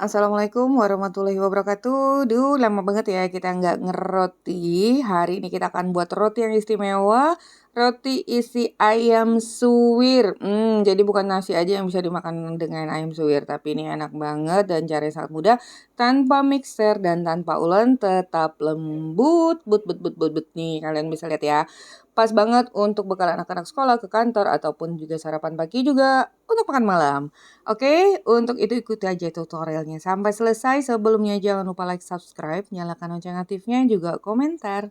Assalamualaikum warahmatullahi wabarakatuh. Duh, lama banget ya kita nggak ngeroti. Hari ini kita akan buat roti yang istimewa. Roti isi ayam suwir. Jadi bukan nasi aja yang bisa dimakan dengan ayam suwir. Tapi ini enak banget dan caranya sangat mudah. Tanpa mixer dan tanpa ulen tetap lembut. But nih kalian bisa lihat ya. Pas banget untuk bekal anak-anak sekolah ke kantor ataupun juga sarapan pagi juga untuk makan malam. Oke, untuk itu ikuti aja tutorialnya sampai selesai. Sebelumnya jangan lupa like, subscribe, nyalakan lonceng aktifnya, juga komentar.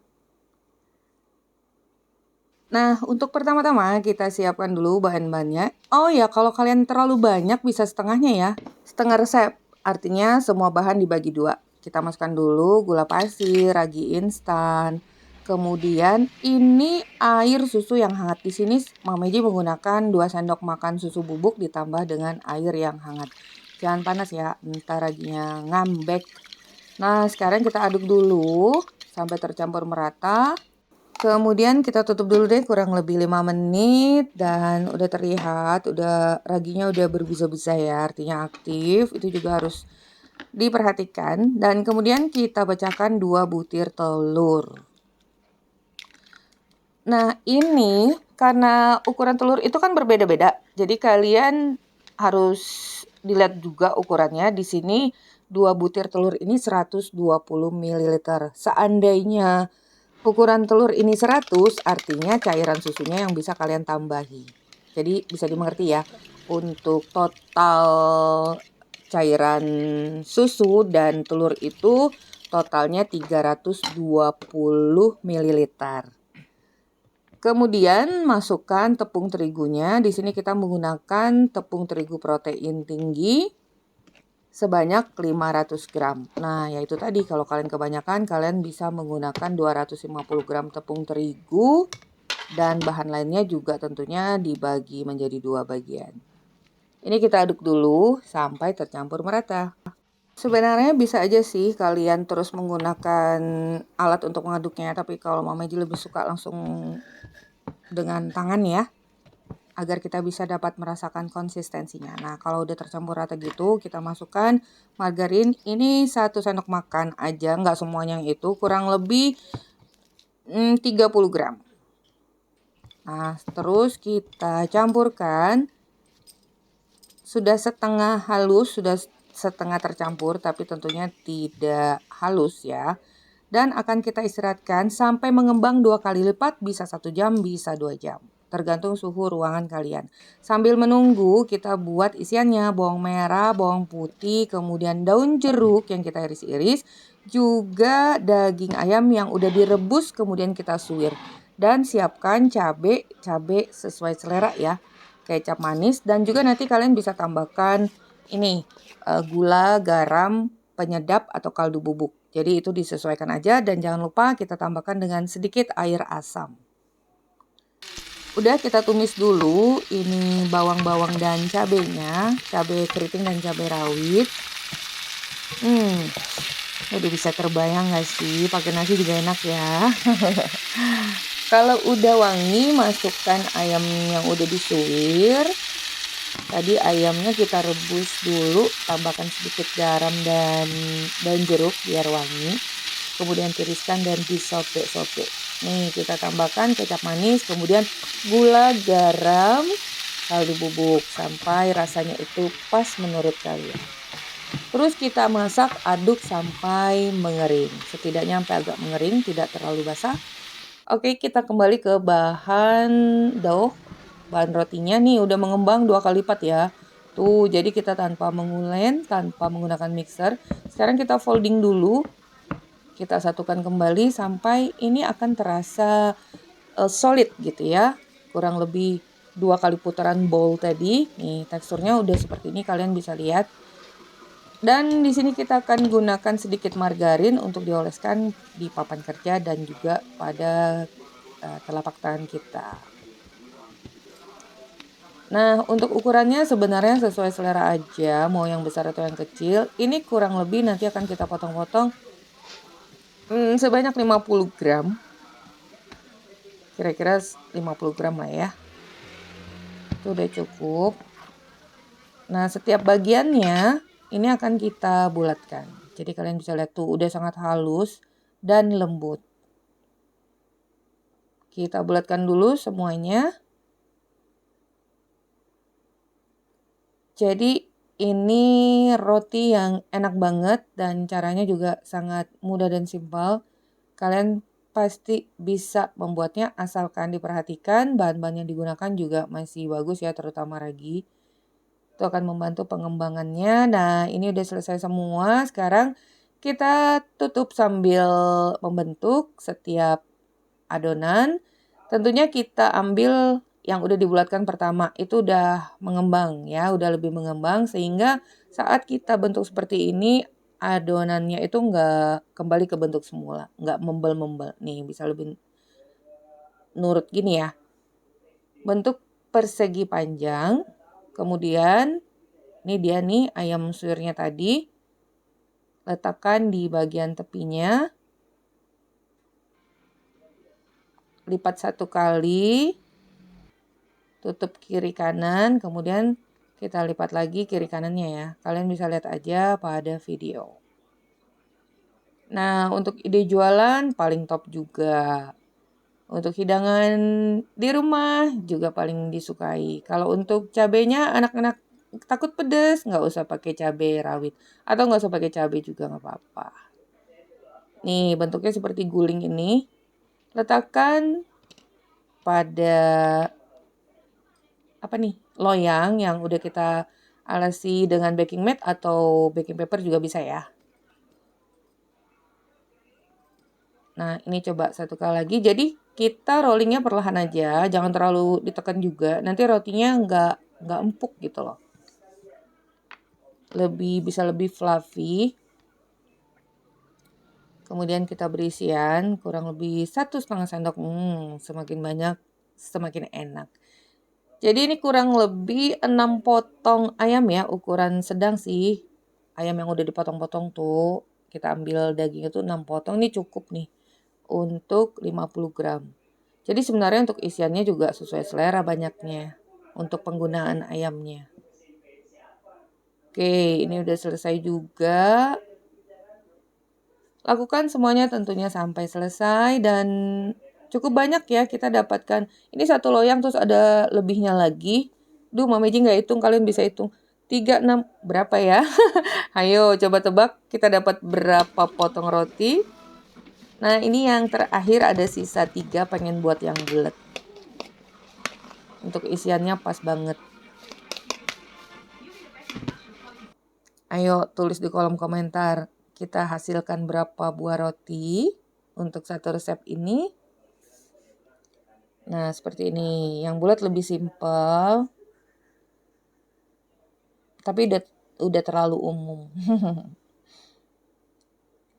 Nah, untuk pertama-tama kita siapkan dulu bahan-bahannya. Oh ya, kalau kalian terlalu banyak bisa setengahnya ya. Setengah resep, artinya semua bahan dibagi dua. Kita masukkan dulu gula pasir, ragi instan. Kemudian ini air susu yang hangat. Di sini Mama Meji menggunakan 2 sendok makan susu bubuk ditambah dengan air yang hangat. Jangan panas ya, ntar raginya ngambek. Nah, sekarang kita aduk dulu sampai tercampur merata. Kemudian kita tutup dulu deh kurang lebih 5 menit dan udah terlihat raginya udah berbusa-busa ya, artinya aktif. Itu juga harus diperhatikan dan kemudian kita pecahkan 2 butir telur. Nah, ini karena ukuran telur itu kan berbeda-beda. Jadi kalian harus dilihat juga ukurannya. Di sini 2 butir telur ini 120 ml. Seandainya ukuran telur ini 100, artinya cairan susunya yang bisa kalian tambahi. Jadi bisa dimengerti ya, untuk total cairan susu dan telur itu totalnya 320 ml. Kemudian masukkan tepung terigunya. Di sini kita menggunakan tepung terigu protein tinggi sebanyak 500 gram. Nah, yaitu tadi kalau kalian kebanyakan, kalian bisa menggunakan 250 gram tepung terigu dan bahan lainnya juga tentunya dibagi menjadi 2 bagian. Ini kita aduk dulu sampai tercampur merata. Sebenarnya bisa aja sih kalian terus menggunakan alat untuk mengaduknya, tapi kalau Mama Ji lebih suka langsung dengan tangan ya, agar kita bisa dapat merasakan konsistensinya. Nah, kalau udah tercampur rata gitu, kita masukkan margarin. Ini 1 sendok makan aja, nggak semuanya yang itu, kurang lebih 30 gram. Nah, terus kita campurkan. Sudah setengah halus, sudah setengah tercampur, tapi tentunya tidak halus ya. Dan akan kita istirahatkan sampai mengembang 2 kali lipat, bisa 1 jam, bisa 2 jam. Tergantung suhu ruangan kalian. Sambil menunggu kita buat isiannya, bawang merah, bawang putih, kemudian daun jeruk yang kita iris-iris, juga daging ayam yang udah direbus kemudian kita suwir. Dan siapkan cabai sesuai selera ya. Kecap manis dan juga nanti kalian bisa tambahkan ini gula, garam, penyedap atau kaldu bubuk. Jadi itu disesuaikan aja dan jangan lupa kita tambahkan dengan sedikit air asam. Udah kita tumis dulu ini bawang-bawang dan cabenya, cabai keriting dan cabai rawit. Udah bisa terbayang gak sih? Pakai nasi juga enak ya. Kalau udah wangi, masukkan ayam yang udah disuwir. Tadi ayamnya kita rebus dulu, tambahkan sedikit garam dan daun jeruk biar wangi. Kemudian tiriskan dan disote-sote. Nih kita tambahkan kecap manis, kemudian gula, garam, kaldu bubuk sampai rasanya itu pas menurut kalian. Terus kita masak, aduk sampai mengering. Setidaknya sampai agak mengering, tidak terlalu basah. Oke, kita kembali ke bahan dough. Bahan rotinya nih udah mengembang 2 kali lipat ya. Tuh, jadi kita tanpa mengulen, tanpa menggunakan mixer. Sekarang kita folding dulu. Kita satukan kembali sampai ini akan terasa solid gitu ya. Kurang lebih 2 kali putaran bowl tadi. Nih, teksturnya udah seperti ini, kalian bisa lihat. Dan di sini kita akan gunakan sedikit margarin untuk dioleskan di papan kerja dan juga pada telapak tangan kita. Nah, untuk ukurannya sebenarnya sesuai selera aja, mau yang besar atau yang kecil. Ini kurang lebih nanti akan kita potong-potong sebanyak 50 gram. Kira-kira 50 gram lah ya. Itu udah cukup. Nah, setiap bagiannya ini akan kita bulatkan. Jadi kalian bisa lihat tuh udah sangat halus dan lembut. Kita bulatkan dulu semuanya. Jadi ini roti yang enak banget dan caranya juga sangat mudah dan simpel. Kalian pasti bisa membuatnya asalkan diperhatikan bahan-bahan yang digunakan juga masih bagus ya, terutama ragi. Itu akan membantu pengembangannya. Nah, ini udah selesai semua. Sekarang kita tutup sambil membentuk setiap adonan. Tentunya kita ambil yang udah dibulatkan pertama, itu udah mengembang ya, udah lebih mengembang sehingga saat kita bentuk seperti ini adonannya itu nggak kembali ke bentuk semula, nggak membel-membel. Nih bisa lebih nurut gini ya. Bentuk persegi panjang, kemudian ini dia nih ayam suwirnya tadi. Letakkan di bagian tepinya. Lipat 1 kali. Tutup kiri kanan, kemudian kita lipat lagi kiri kanannya ya. Kalian bisa lihat aja pada video. Nah, untuk ide jualan paling top juga. Untuk hidangan di rumah juga paling disukai. Kalau untuk cabenya anak-anak takut pedas, nggak usah pakai cabai rawit. Atau nggak usah pakai cabai juga nggak apa-apa. Nih, bentuknya seperti guling ini. Letakkan pada loyang yang udah kita alasi dengan baking mat atau baking paper juga bisa ya. Nah, ini coba 1 kali lagi. Jadi kita rollingnya perlahan aja, jangan terlalu ditekan juga. Nanti rotinya nggak empuk gitu loh. Bisa lebih fluffy. Kemudian kita beri isian kurang lebih 1,5 sendok. Semakin banyak semakin enak. Jadi ini kurang lebih 6 potong ayam ya, ukuran sedang sih. Ayam yang udah dipotong-potong tuh, kita ambil daging itu 6 potong, ini cukup nih untuk 50 gram. Jadi sebenarnya untuk isiannya juga sesuai selera banyaknya untuk penggunaan ayamnya. Oke, ini udah selesai juga. Lakukan semuanya tentunya sampai selesai dan cukup banyak ya kita dapatkan. Ini 1 loyang terus ada lebihnya lagi. Duh, Mami nggak hitung, kalian bisa hitung. 3, 6, berapa ya? Ayo coba tebak kita dapat berapa potong roti. Nah, ini yang terakhir ada sisa 3, pengen buat yang bulat. Untuk isiannya pas banget. Ayo tulis di kolom komentar kita hasilkan berapa buah roti untuk satu resep ini. Nah, seperti ini. Yang bulat lebih simpel. Tapi udah terlalu umum.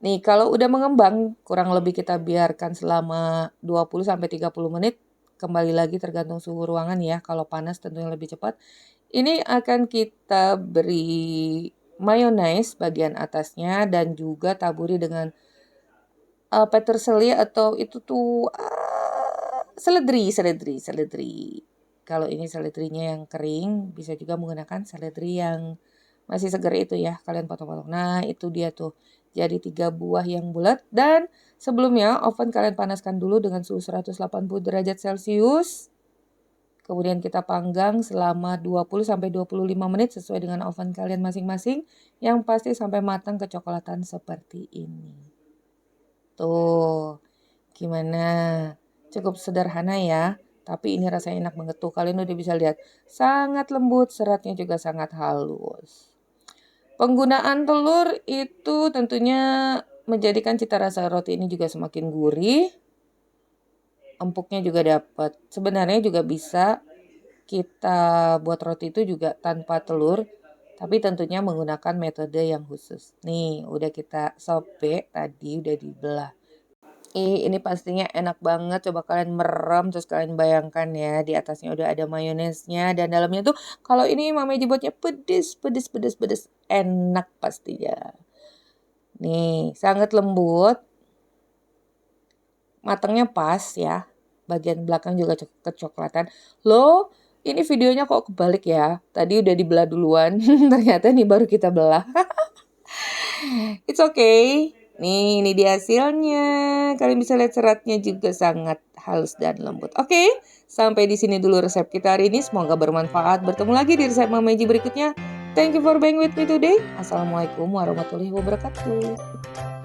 Nih, kalau udah mengembang, kurang lebih kita biarkan selama 20-30 menit. Kembali lagi tergantung suhu ruangan ya. Kalau panas tentunya lebih cepat. Ini akan kita beri mayonnaise bagian atasnya dan juga taburi dengan peterseli atau itu tuh seledri. Kalau ini seledrinya yang kering, bisa juga menggunakan seledri yang masih segar itu ya, kalian potong-potong. Nah, itu dia tuh. Jadi 3 buah yang bulat dan sebelumnya oven kalian panaskan dulu dengan suhu 180 derajat Celcius. Kemudian kita panggang selama 20-25 menit sesuai dengan oven kalian masing-masing. Yang pasti sampai matang kecoklatan seperti ini. Tuh, gimana? Cukup sederhana ya. Tapi ini rasanya enak banget tuh. Kalian udah bisa lihat. Sangat lembut, seratnya juga sangat halus. Penggunaan telur itu tentunya menjadikan cita rasa roti ini juga semakin gurih. Empuknya juga dapat. Sebenarnya juga bisa kita buat roti itu juga tanpa telur, tapi tentunya menggunakan metode yang khusus. Nih, udah kita sobek tadi, udah dibelah. Ini pastinya enak banget. Coba kalian merem, terus kalian bayangkan ya, di atasnya udah ada mayonesnya dan dalamnya tuh kalau ini Mami buatnya pedes. Enak pastinya. Nih, sangat lembut. Matangnya pas ya. Bagian belakang juga kecoklatan. Loh, Ini videonya kok kebalik ya. Tadi udah dibelah duluan, ternyata nih baru kita belah. It's okay. Nih, ini dia hasilnya. Kalian bisa lihat seratnya juga sangat halus dan lembut. Oke, sampai di sini dulu resep kita hari ini. Semoga bermanfaat. Bertemu lagi di resep Mama Eji berikutnya. Thank you for being with me today. Assalamualaikum warahmatullahi wabarakatuh.